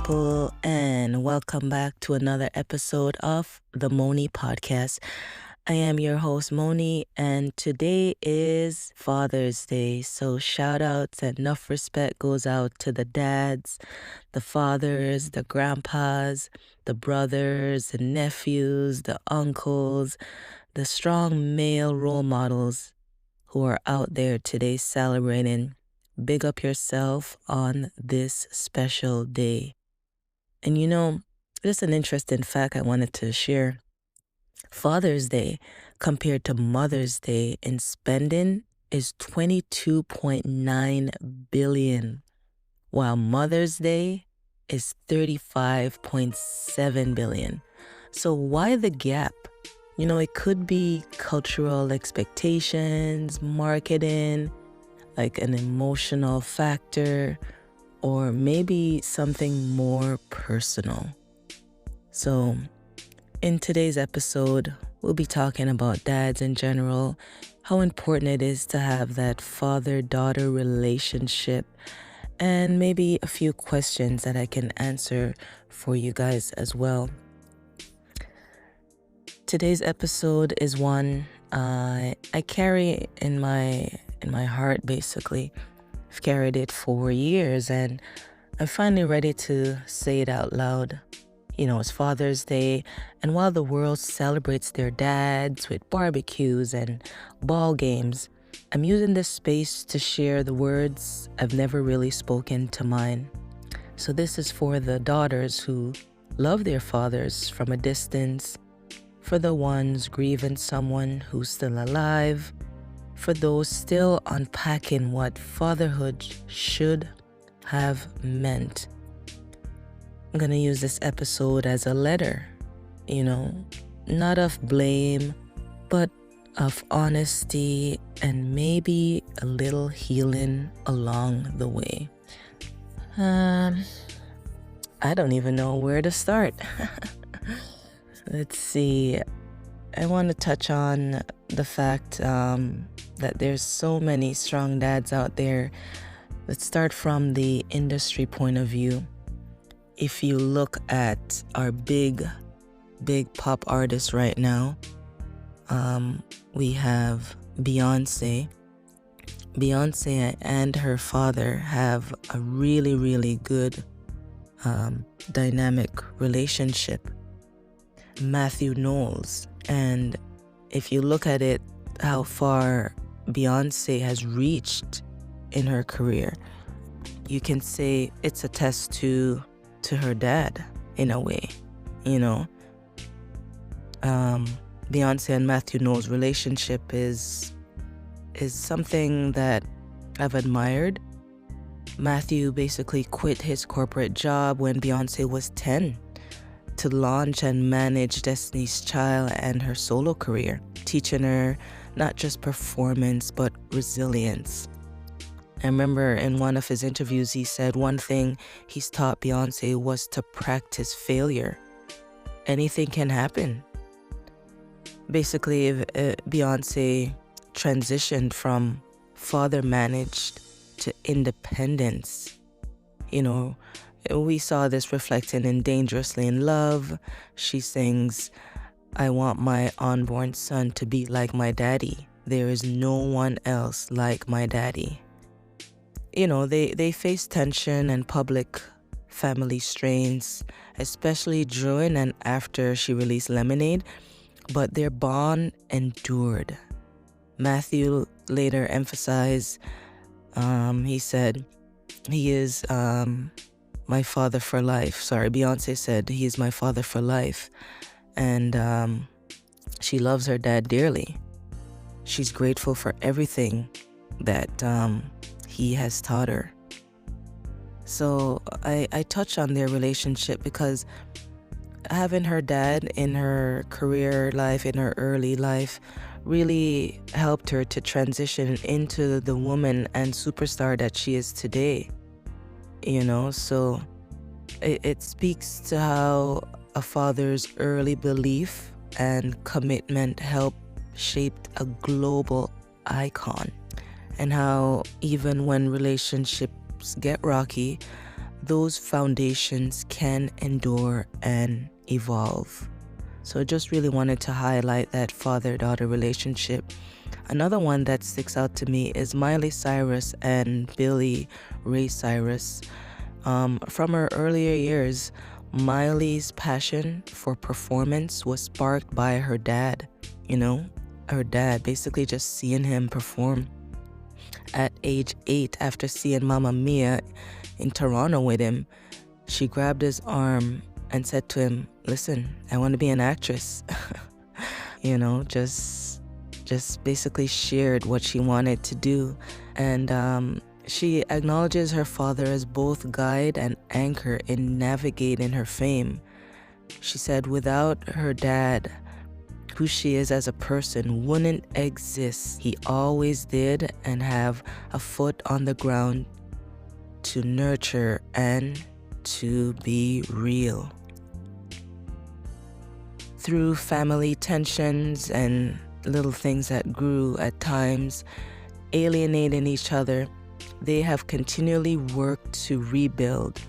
people, and welcome back to another episode of the Moni Podcast. I am your host, Moni, and today is Father's Day. So, shout outs and enough respect goes out to the dads, the fathers, the grandpas, the brothers, the nephews, the uncles, the strong male role models who are out there today celebrating. Big up yourself on this special day. And just an interesting fact I wanted to share. Father's Day compared to Mother's Day in spending is 22.9 billion, while Mother's Day is 35.7 billion. So why the gap? It could be cultural expectations, marketing, like an emotional factor, or maybe something more personal. So, in today's episode, we'll be talking about dads in general, how important it is to have that father-daughter relationship, and maybe a few questions that I can answer for you guys as well. Today's episode is one I carry in my heart, basically. I've carried it for years, and I'm finally ready to say it out loud. It's Father's Day, and while the world celebrates their dads with barbecues and ball games, I'm using this space to share the words I've never really spoken to mine. So this is for the daughters who love their fathers from a distance, for the ones grieving someone who's still alive, for those still unpacking what fatherhood should have meant. I'm going to use this episode as a letter, not of blame, but of honesty and maybe a little healing along the way. I don't even know where to start. Let's see. I want to touch on the fact that there's so many strong dads out there. Let's start from the industry point of view. If you look at our big pop artists right now, we have Beyonce. Beyonce and her father have a really, really good dynamic relationship. Matthew Knowles. And if you look at it, how far Beyonce has reached in her career, you can say it's a test to her dad in a way. Beyonce and Matthew Knowles' relationship is something that I've admired. Matthew basically quit his corporate job when Beyonce was 10 to launch and manage Destiny's Child and her solo career, teaching her not just performance, but resilience. I remember in one of his interviews, he said one thing he's taught Beyonce was to practice failure. Anything can happen. Basically, Beyonce transitioned from father-managed to independence. We saw this reflected in Dangerously in Love. She sings, "I want my unborn son to be like my daddy. There is no one else like my daddy." They face tension and public family strains, especially during and after she released Lemonade, but their bond endured. Matthew later emphasized, he said, he is my father for life. Beyonce said, he is my father for life. And she loves her dad dearly. She's grateful for everything that he has taught her. So I touch on their relationship because having her dad in her career life, in her early life, really helped her to transition into the woman and superstar that she is today. So it speaks to how a father's early belief and commitment helped shape a global icon, and how even when relationships get rocky, those foundations can endure and evolve. So I just really wanted to highlight that father-daughter relationship. Another one that sticks out to me is Miley Cyrus and Billy Ray Cyrus. From her earlier years, Miley's passion for performance was sparked by her dad. Her dad, basically just seeing him perform. At age 8, after seeing Mamma Mia in Toronto with him, she grabbed his arm and said to him, "Listen, I want to be an actress." Just basically shared what she wanted to do. And she acknowledges her father as both guide and anchor in navigating her fame. She said without her dad, who she is as a person wouldn't exist. He always did and have a foot on the ground to nurture and to be real. Through family tensions and little things that grew at times, alienating each other, they have continually worked to rebuild.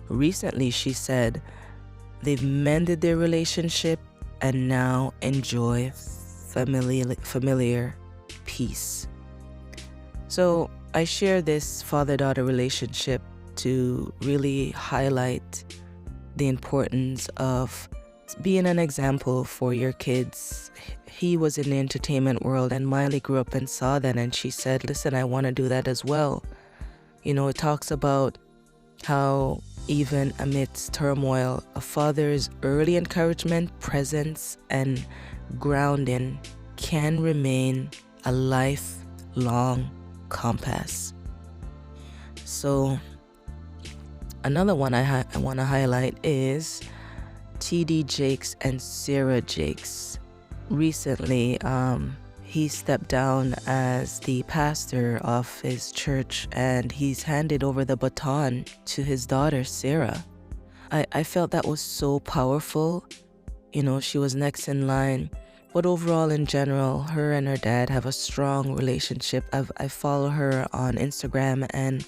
Recently, she said, they've mended their relationship and now enjoy familiar peace. So I share this father-daughter relationship to really highlight the importance of being an example for your kids. He was in the entertainment world and Miley grew up and saw that, and she said, listen, I want to do that as well. It talks about how even amidst turmoil, a father's early encouragement, presence, and grounding can remain a lifelong compass. So another one I want to highlight is T.D. Jakes and Sarah Jakes. Recently, he stepped down as the pastor of his church, and he's handed over the baton to his daughter, Sarah. I felt that was so powerful. She was next in line. But overall, in general, her and her dad have a strong relationship. I follow her on Instagram, and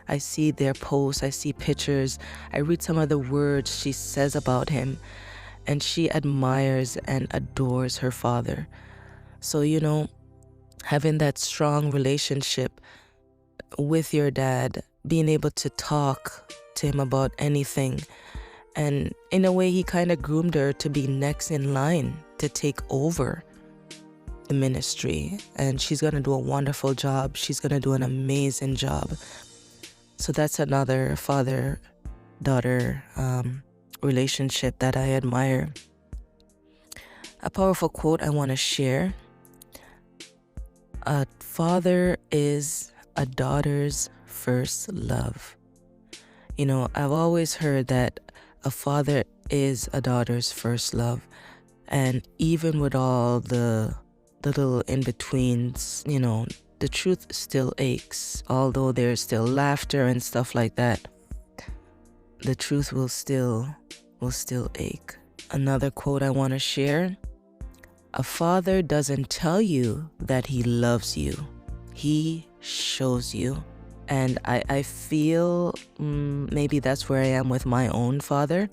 I see their posts, I see pictures, I read some of the words she says about him, and she admires and adores her father. So, having that strong relationship with your dad, being able to talk to him about anything, and in a way, he kind of groomed her to be next in line to take over the ministry. And she's going to do a wonderful job. She's going to do an amazing job. So that's another father-daughter relationship that I admire. A powerful quote I want to share. A father is a daughter's first love. I've always heard that a father is a daughter's first love. And even with all the little in-betweens, the truth still aches. Although there's still laughter and stuff like that, the truth will still ache. Another quote I want to share. A father doesn't tell you that he loves you. He shows you. And I feel maybe that's where I am with my own father.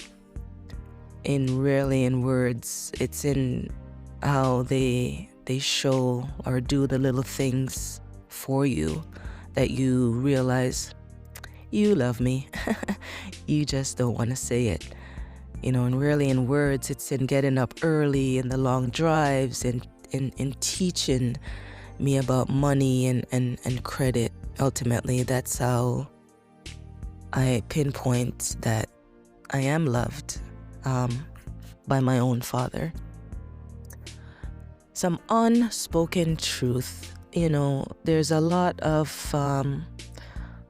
Rarely in words, it's in how they show or do the little things for you that you realize you love me. You just don't want to say it. And rarely in words, it's in getting up early and the long drives and in teaching me about money and credit. Ultimately, that's how I pinpoint that I am loved by my own father. Some unspoken truth. There's a lot of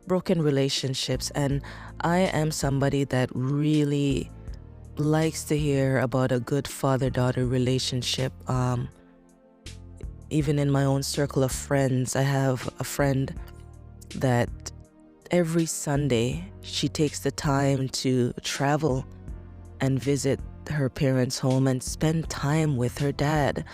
broken relationships, and I am somebody that really likes to hear about a good father-daughter relationship. Even in my own circle of friends, I have a friend that every Sunday she takes the time to travel and visit her parents' home and spend time with her dad.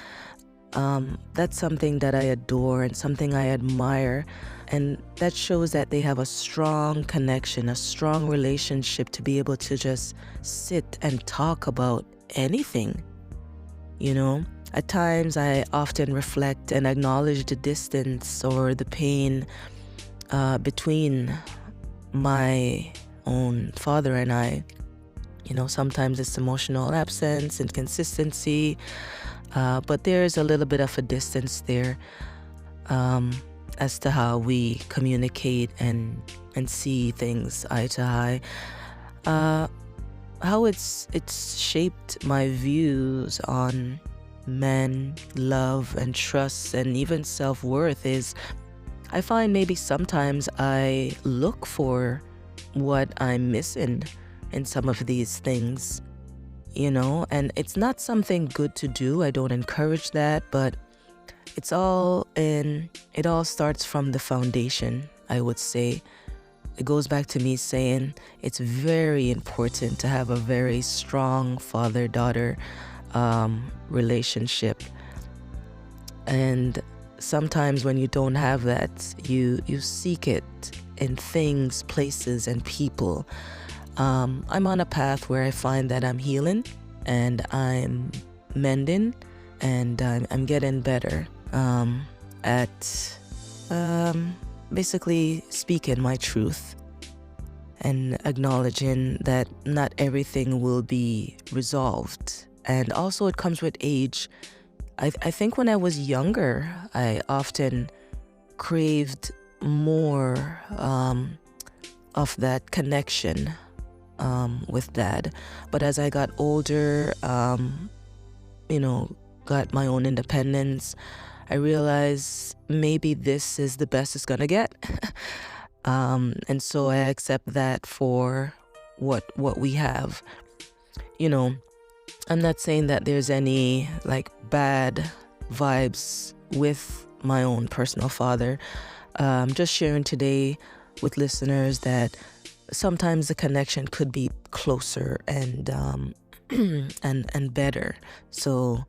That's something that I adore and something I admire. And that shows that they have a strong connection, a strong relationship to be able to just sit and talk about anything. At times I often reflect and acknowledge the distance or the pain between my own father and I. Sometimes it's emotional absence, inconsistency, but there's a little bit of a distance there as to how we communicate and see things eye to eye. How it's shaped my views on men, love, and trust, and even self-worth is I find maybe sometimes I look for what I'm missing in some of these things, and it's not something good to do. I don't encourage that, but it all starts from the foundation, I would say. It goes back to me saying it's very important to have a very strong father-daughter relationship. And sometimes when you don't have that, you seek it in things, places, and people. I'm on a path where I find that I'm healing and I'm mending and I'm getting better at basically speaking my truth and acknowledging that not everything will be resolved. And also it comes with age. I think when I was younger, I often craved more of that connection with Dad. But as I got older, got my own independence, I realized maybe this is the best it's gonna get. And so I accept that for what we have. I'm not saying that there's any bad vibes with my own personal father. Just sharing today with listeners that sometimes the connection could be closer and and better. So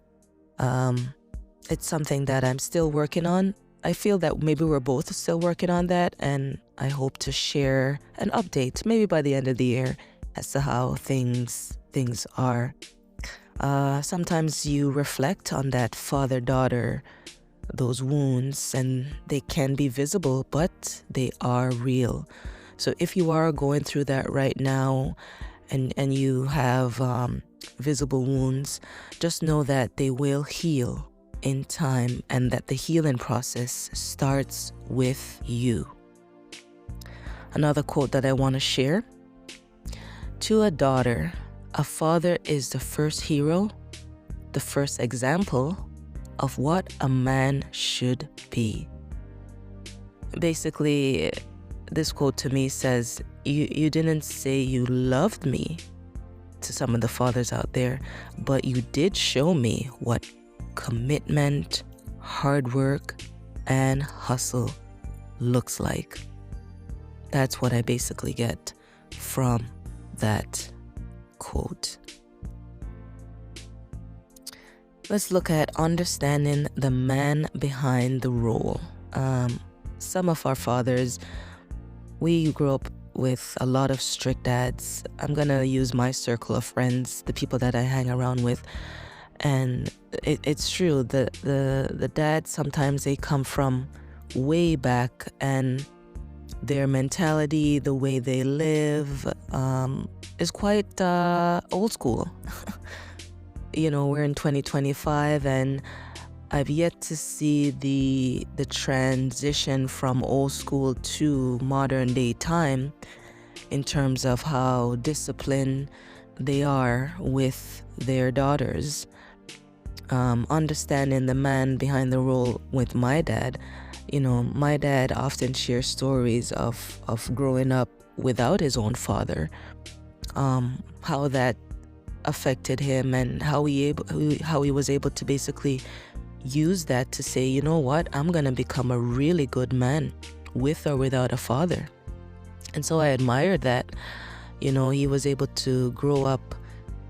it's something that I'm still working on. I feel that maybe we're both still working on that, and I hope to share an update maybe by the end of the year as to how things are. Sometimes you reflect on that father-daughter, those wounds, and they can be visible, but they are real. So if you are going through that right now and you have visible wounds, just know that they will heal in time and that the healing process starts with you. Another quote that I want to share: to a daughter, a father is the first hero, the first example of what a man should be. Basically, this quote to me says, you didn't say you loved me to some of the fathers out there, but you did show me what commitment, hard work, and hustle looks like. That's what I basically get from that quote. Let's look at understanding the man behind the role. Some of our fathers, we grew up with a lot of strict dads. I'm gonna use my circle of friends, the people that I hang around with, and it's true. The dads, sometimes they come from way back, and their mentality, the way they live, is quite old school. We're in 2025, and I've yet to see the transition from old school to modern day time in terms of how disciplined they are with their daughters. Understanding the man behind the role with my dad. My dad often shares stories of growing up without his own father, how that affected him, and how he was able to basically use that to say, you know what, I'm gonna become a really good man with or without a father. And so I admire that. He was able to grow up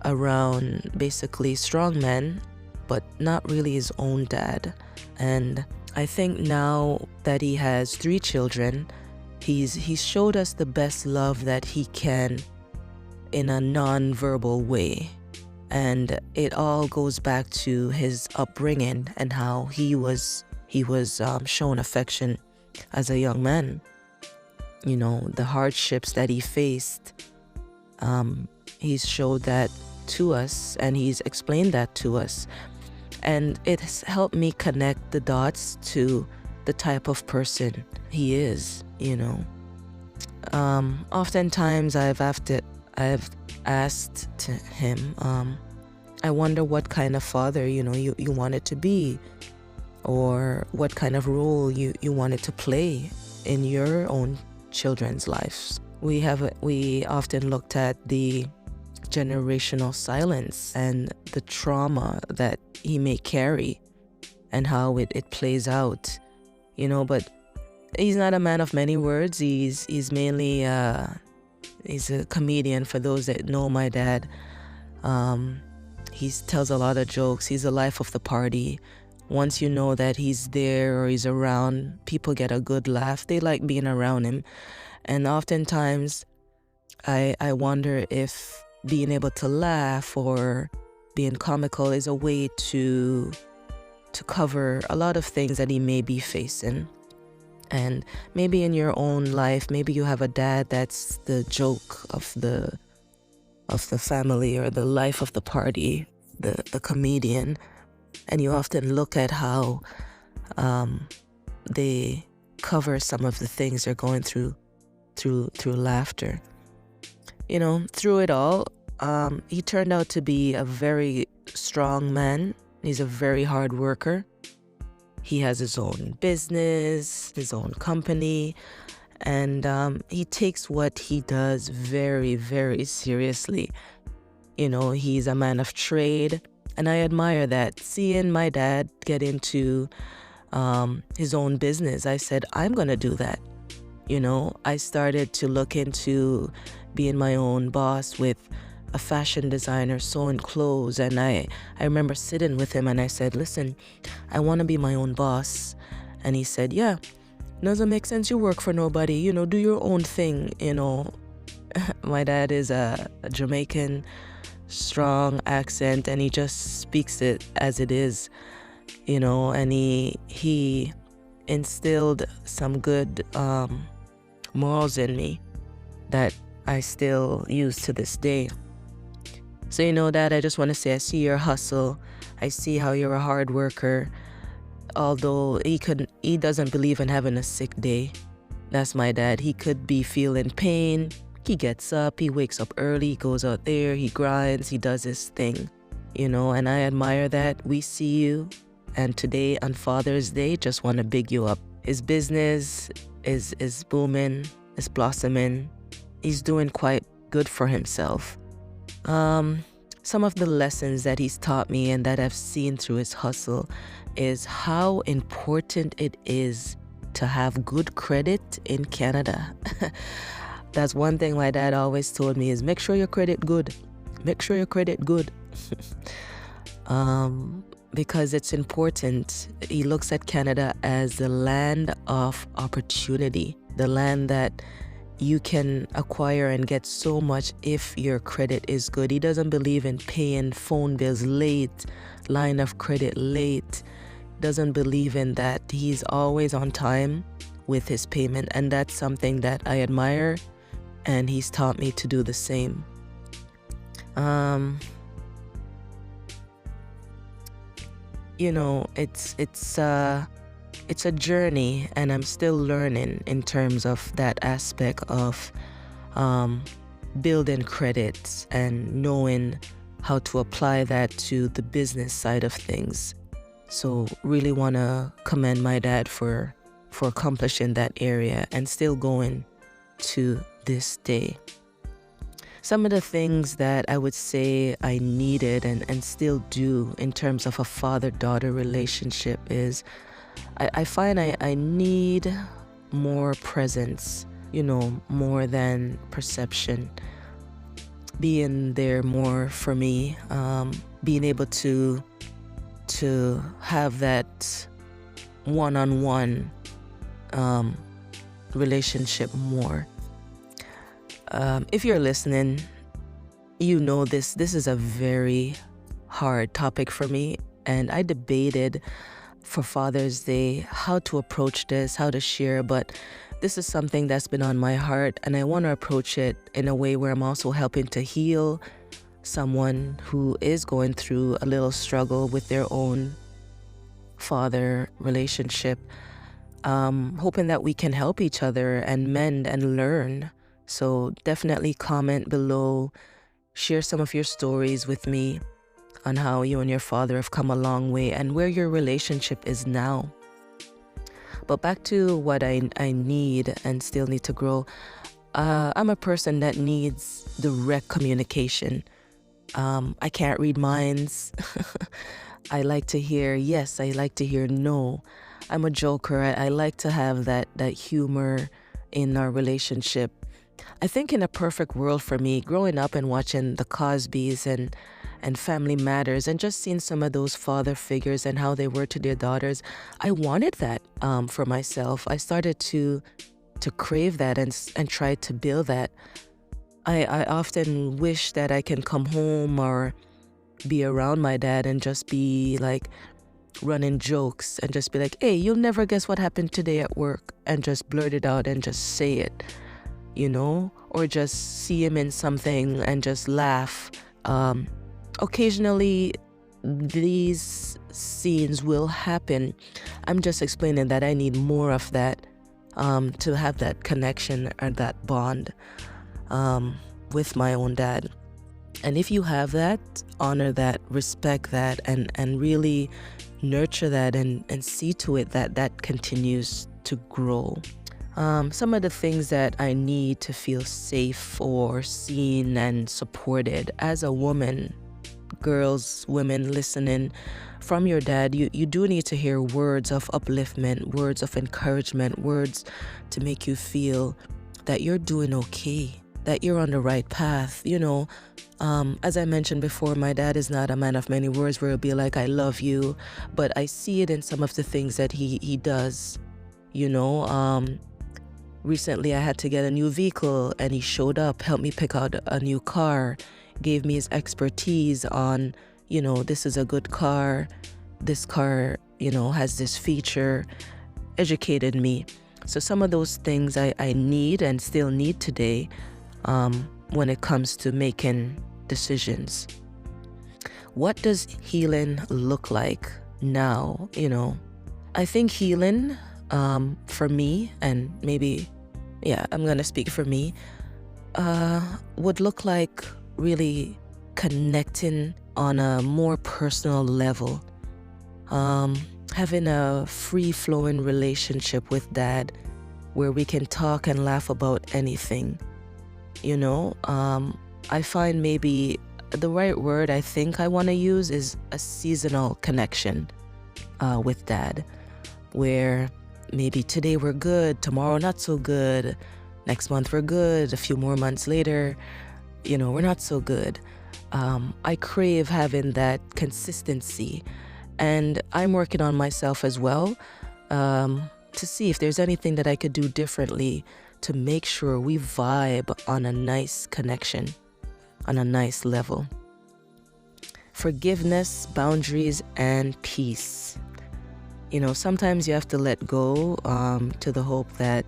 around basically strong men, but not really his own dad. And I think now that he has 3 children. He's showed us the best love that he can in a non-verbal way. And it all goes back to his upbringing and how he was shown affection as a young man. You know, the hardships that he faced, he's showed that to us, and he's explained that to us. And it has helped me connect the dots to the type of person he is, you know. Oftentimes I've asked to him, I wonder what kind of father, you know, you wanted to be, or what kind of role you wanted to play in your own children's lives. We often looked at the generational silence and the trauma that he may carry and how it plays out, you know. But he's not a man of many words. He's mainly he's a comedian. For those that know my dad, he tells a lot of jokes. He's the life of the party. Once you know that he's there or he's around, people get a good laugh. They like being around him. And oftentimes I wonder if being able to laugh or being comical is a way to cover a lot of things that he may be facing. And maybe in your own life, maybe you have a dad that's the joke of the family or the life of the party, the comedian, and you often look at how they cover some of the things they're going through laughter. You know, through it all, he turned out to be a very strong man. He's a very hard worker. He has his own business, his own company, and he takes what he does very, very seriously. You know, he's a man of trade, and I admire that. Seeing my dad get into his own business, I said, I'm going to do that. You know, I started to look into being my own boss with a fashion designer sewing clothes, and I remember sitting with him and I said, listen, I want to be my own boss. And he said, yeah, doesn't make sense you work for nobody, you know, do your own thing, you know. My dad is a Jamaican, strong accent, and he just speaks it as it is, you know, and he instilled some good morals in me that I still use to this day. So, you know, Dad, I just want to say I see your hustle. I see how you're a hard worker. Although he doesn't believe in having a sick day. That's my dad. He could be feeling pain. He gets up, he wakes up early, he goes out there, he grinds, he does his thing, you know, and I admire that. We see you, and today on Father's Day, just want to big you up. His business is booming, is blossoming. He's doing quite good for himself. Some of the lessons that he's taught me and that I've seen through his hustle is how important it is to have good credit in Canada. That's one thing my dad always told me is make sure your credit good. Make sure your credit good. Because it's important. He looks at Canada as the land of opportunity, the land that you can acquire and get so much if your credit is good. He doesn't believe in paying phone bills late, line of credit late. Doesn't believe in that. He's always on time with his payment, and that's something that I admire, and he's taught me to do the same. You know, it's a journey, and I'm still learning in terms of that aspect of building credits and knowing how to apply that to the business side of things. So really want to commend my dad for accomplishing that area and still going to this day. Some of the things that I would say I needed and still do in terms of a father-daughter relationship is I find I need more presence, you know, more than perception. Being there more for me, being able to have that one-on-one relationship more. If you're listening, you know this is a very hard topic for me, and I debated for Father's Day how to approach this, how to share, but this is something that's been on my heart, and I want to approach it in a way where I'm also helping to heal someone who is going through a little struggle with their own father relationship, hoping that we can help each other and mend and learn. So definitely comment below, share some of your stories with me on how you and your father have come a long way and where your relationship is now. But back to what I need and still need to grow. I'm a person that needs direct communication. I can't read minds. I like to hear yes, I like to hear no. I'm a joker. I like to have that humor in our relationship. I think in a perfect world for me, growing up and watching the Cosbys and Family Matters and just seeing some of those father figures and how they were to their daughters, I wanted that for myself. I started to crave that and try to build that. I often wish that I can come home or be around my dad and just be like running jokes and just be like, hey, you'll never guess what happened today at work, and just blurt it out and just say it, you know, or just see him in something and just laugh. Occasionally these scenes will happen. I'm just explaining that I need more of that to have that connection or that bond with my own dad. And if you have that, honor that, respect that, and really nurture that and see to it that that continues to grow. Some of the things that I need to feel safe or seen and supported as a woman, girls, women listening from your dad, you do need to hear words of upliftment, words of encouragement, words to make you feel that you're doing okay, that you're on the right path. You know, as I mentioned before, my dad is not a man of many words where he'll be like, I love you, but I see it in some of the things that he does, you know. Recently I had to get a new vehicle and he showed up, helped me pick out a new car, gave me his expertise on, you know, this is a good car, this car, you know, has this feature, educated me. So some of those things I need and still need today when it comes to making decisions. What does healing look like now? You know, I think healing for me, and maybe, yeah, I'm going to speak for me, would look like really connecting on a more personal level, having a free-flowing relationship with dad where we can talk and laugh about anything. You know, I find maybe the right word I think I want to use is a seasonal connection with dad, where maybe today we're good, tomorrow not so good, next month we're good, a few more months later, you know, we're not so good. I crave having that consistency, and I'm working on myself as well to see if there's anything that I could do differently to make sure we vibe on a nice connection, on a nice level. Forgiveness, boundaries, and peace. You know, sometimes you have to let go to the hope that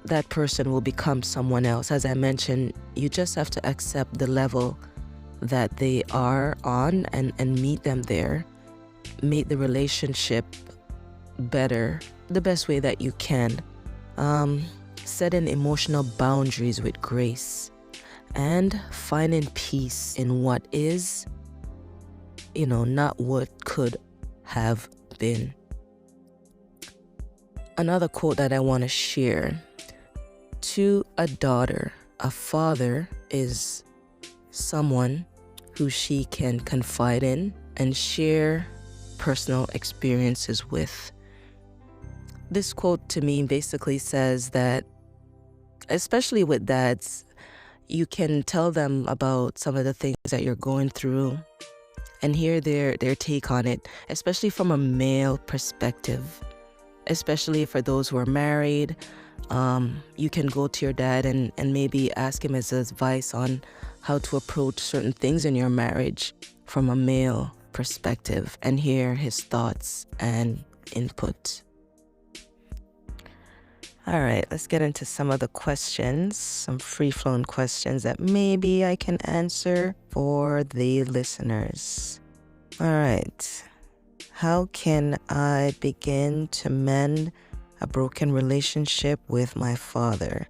that person will become someone else. As I mentioned, you just have to accept the level that they are on and meet them there. Make the relationship better, the best way that you can. Setting emotional boundaries with grace and finding peace in what is, you know, not what could have been. Another quote that I want to share: to a daughter, a father is someone who she can confide in and share personal experiences with. This quote to me basically says that, especially with dads, you can tell them about some of the things that you're going through and hear their take on it, especially from a male perspective. especially for those who are married. You can go to your dad and maybe ask him his advice on how to approach certain things in your marriage from a male perspective and hear his thoughts and input. All right, let's get into some of the questions, some free-flowing questions that maybe I can answer for the listeners. All right. How can I begin to mend a broken relationship with my father?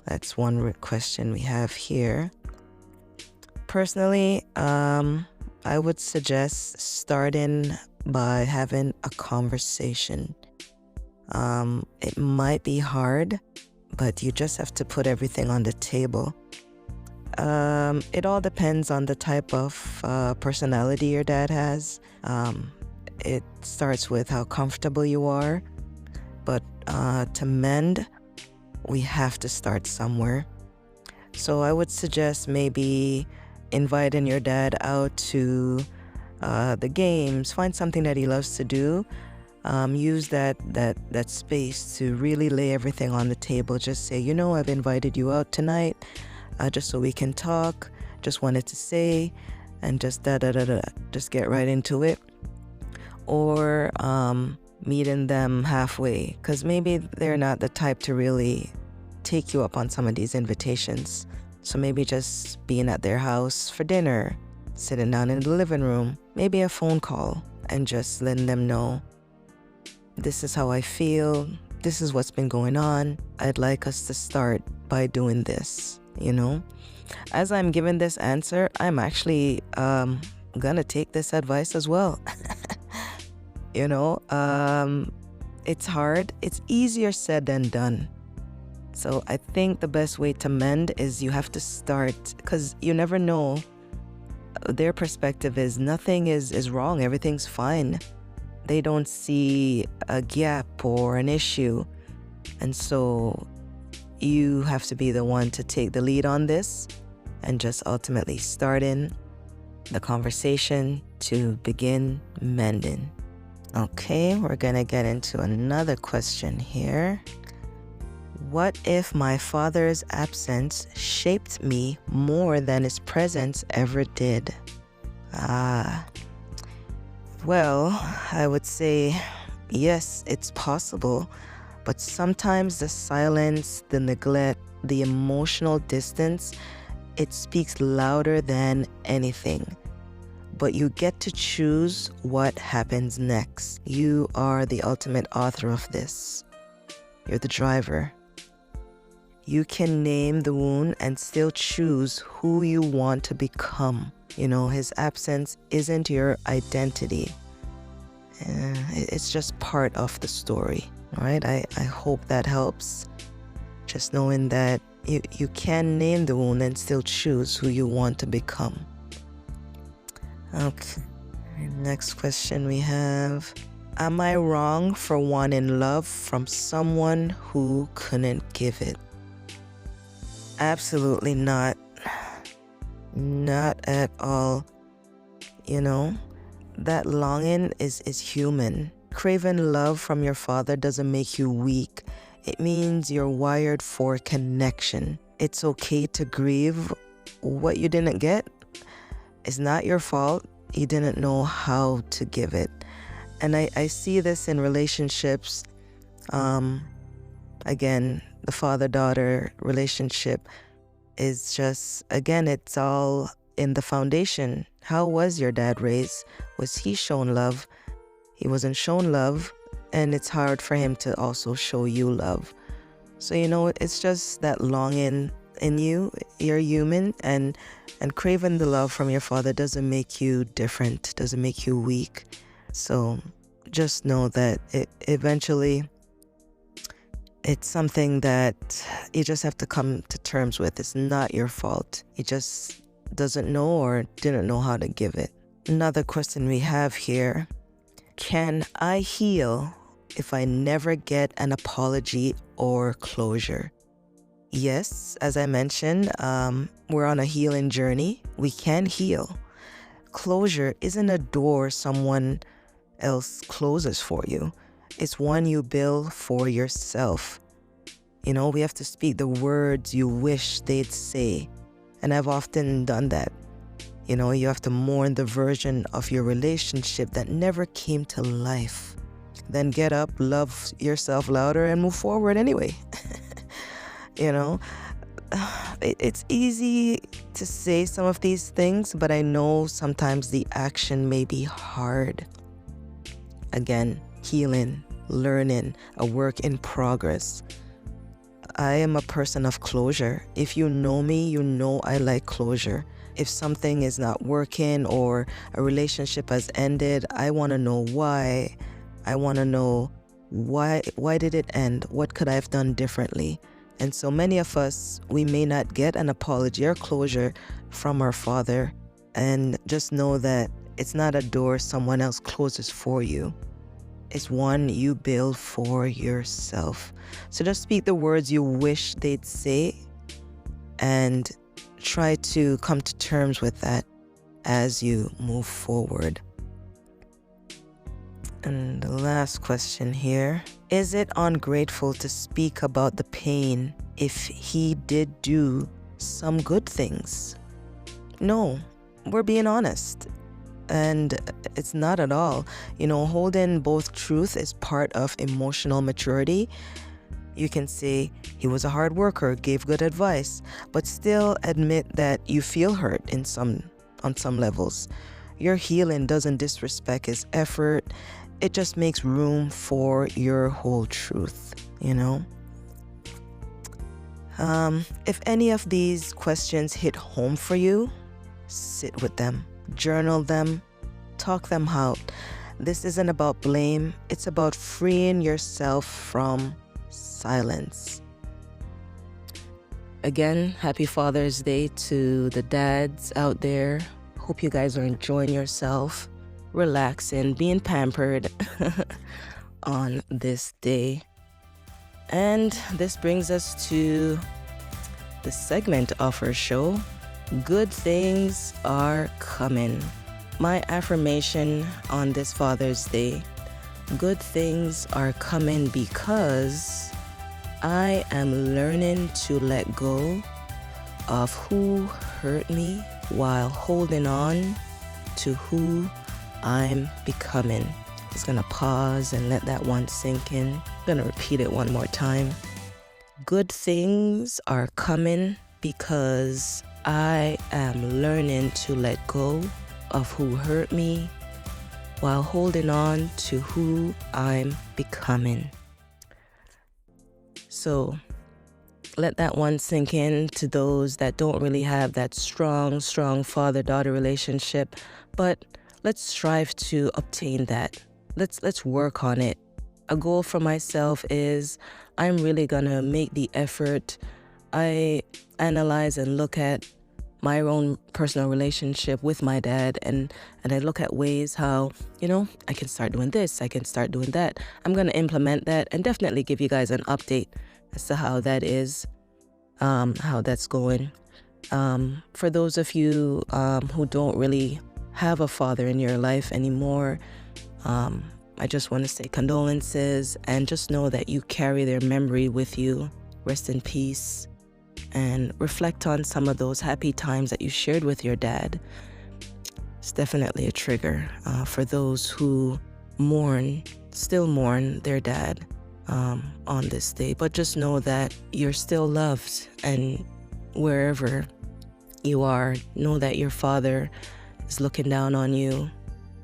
That's one question we have here. Personally, I would suggest starting by having a conversation. It might be hard, but you just have to put everything on the table. It all depends on the type of personality your dad has. It starts with how comfortable you are, but to mend, we have to start somewhere. So I would suggest maybe inviting your dad out to the games. Find something that he loves to do. Use that space to really lay everything on the table. Just say, I've invited you out tonight, just so we can talk. Just wanted to say, and just just get right into it. Or meeting them halfway, because maybe they're not the type to really take you up on some of these invitations. So maybe just being at their house for dinner, sitting down in the living room, maybe a phone call, and just letting them know, this is how I feel, this is what's been going on, I'd like us to start by doing this, As I'm giving this answer, I'm actually gonna take this advice as well. It's hard. It's easier said than done. So I think the best way to mend is you have to start, because you never know. Their perspective is nothing is wrong. Everything's fine. They don't see a gap or an issue. And so you have to be the one to take the lead on this and just ultimately starting the conversation to begin mending. Okay, we're gonna get into another question here. What if my father's absence shaped me more than his presence ever did? Well, I would say yes, it's possible, but sometimes the silence, the neglect, the emotional distance, it speaks louder than anything. But you get to choose what happens next. You are the ultimate author of this. You're the driver. You can name the wound and still choose who you want to become. His absence isn't your identity. It's just part of the story, all right? I hope that helps. Just knowing that you can name the wound and still choose who you want to become. Okay, next question we have. Am I wrong for wanting love from someone who couldn't give it? Absolutely not. Not at all. That longing is human. Craving love from your father doesn't make you weak. It means you're wired for connection. It's okay to grieve what you didn't get. It's not your fault. You didn't know how to give it. And I see this in relationships. Again, the father-daughter relationship is just, again, it's all in the foundation. How was your dad raised? Was he shown love? He wasn't shown love, and it's hard for him to also show you love. So, it's just that longing in you. You're human, and craving the love from your father doesn't make you different, doesn't make you weak. So just know that eventually it's something that you just have to come to terms with. It's not your fault. He just doesn't know or didn't know how to give it. Another question we have here. Can I heal if I never get an apology or closure? Yes, as I mentioned, we're on a healing journey. We can heal. Closure isn't a door someone else closes for you. It's one you build for yourself. You know, we have to speak the words you wish they'd say. And I've often done that. You know, you have to mourn the version of your relationship that never came to life. Then get up, love yourself louder, and move forward anyway. You know, it's easy to say some of these things, but I know sometimes the action may be hard. Again, healing, learning, a work in progress. I am a person of closure. If you know me, you know I like closure. If something is not working or a relationship has ended, I want to know why. I want to know why did it end? What could I have done differently? And so many of us, we may not get an apology or closure from our Father, and just know that it's not a door someone else closes for you. It's one you build for yourself. So just speak the words you wish they'd say and try to come to terms with that as you move forward. And the last question here. Is it ungrateful to speak about the pain if he did do some good things? No, we're being honest. And it's not at all. You know, holding both truth is part of emotional maturity. You can say he was a hard worker, gave good advice, but still admit that you feel hurt on some levels. Your healing doesn't disrespect his effort. It just makes room for your whole truth, you know? If any of these questions hit home for you, sit with them, journal them, talk them out. This isn't about blame. It's about freeing yourself from silence. Again, happy Father's Day to the dads out there. Hope you guys are enjoying yourself, relaxing, being pampered on this day. And this brings us to the segment of our show, Good Things Are Coming. My affirmation on this Father's Day, good things are coming because I am learning to let go of who hurt me while holding on to who I'm becoming. Just gonna pause and let that one sink in. Gonna repeat it one more time. Good things are coming because I am learning to let go of who hurt me while holding on to who I'm becoming. So let that one sink in to those that don't really have that strong father-daughter relationship, but let's strive to obtain that. Let's work on it. A goal for myself is I'm really gonna make the effort. I analyze and look at my own personal relationship with my dad, and I look at ways how, you know, I can start doing this, I can start doing that. I'm gonna implement that and definitely give you guys an update as to how that is, how that's going. For those of you who don't really have a father in your life anymore, I just want to say condolences, and just know that you carry their memory with you. Rest in peace, and reflect on some of those happy times that you shared with your dad. It's definitely a trigger for those who still mourn their dad on this day. But just know that you're still loved, and wherever you are, know that your father is looking down on you.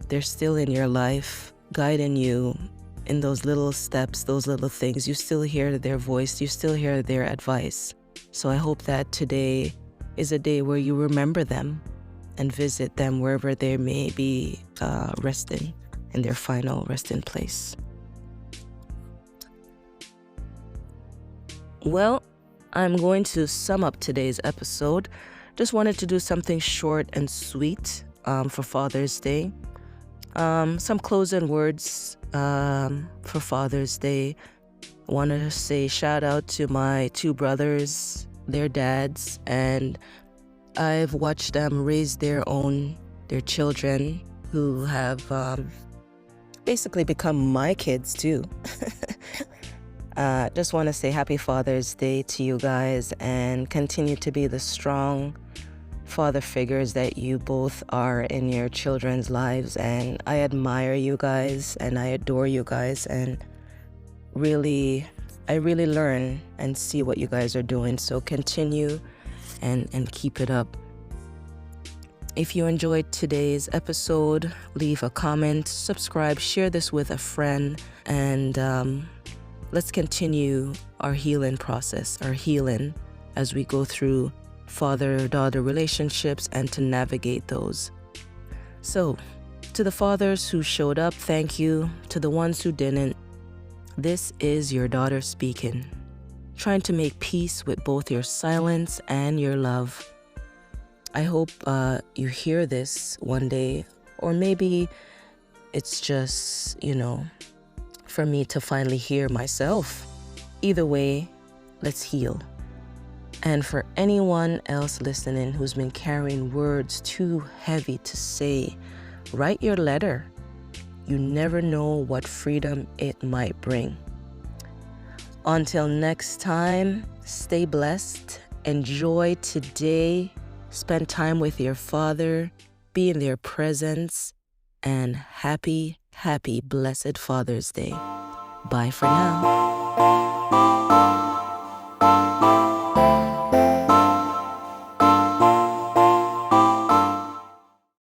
They're still in your life, guiding you in those little steps, those little things. You still hear their voice, you still hear their advice. So I hope that today is a day where you remember them and visit them wherever they may be resting in their final resting place. Well, I'm going to sum up today's episode. Just wanted to do something short and sweet for Father's Day. Some closing words for Father's Day. I want to say shout out to my two brothers, their dads, and I've watched them raise their children who have basically become my kids too. Just want to say happy Father's Day to you guys, and continue to be the strong father figures that you both are in your children's lives. And I admire you guys and I adore you guys, and I really learn and see what you guys are doing. So continue and keep it up. If you enjoyed today's episode, leave a comment, subscribe, share this with a friend, and let's continue our healing process, our healing as we go through father-daughter relationships and to navigate those. So, to the fathers who showed up, thank you. To the ones who didn't, this is your daughter speaking, trying to make peace with both your silence and your love. I hope you hear this one day, or maybe it's just, for me to finally hear myself. Either way, let's heal. And for anyone else listening who's been carrying words too heavy to say, write your letter. You never know what freedom it might bring. Until next time, stay blessed, enjoy today, spend time with your father, be in their presence, and happy, blessed Father's Day. Bye for now.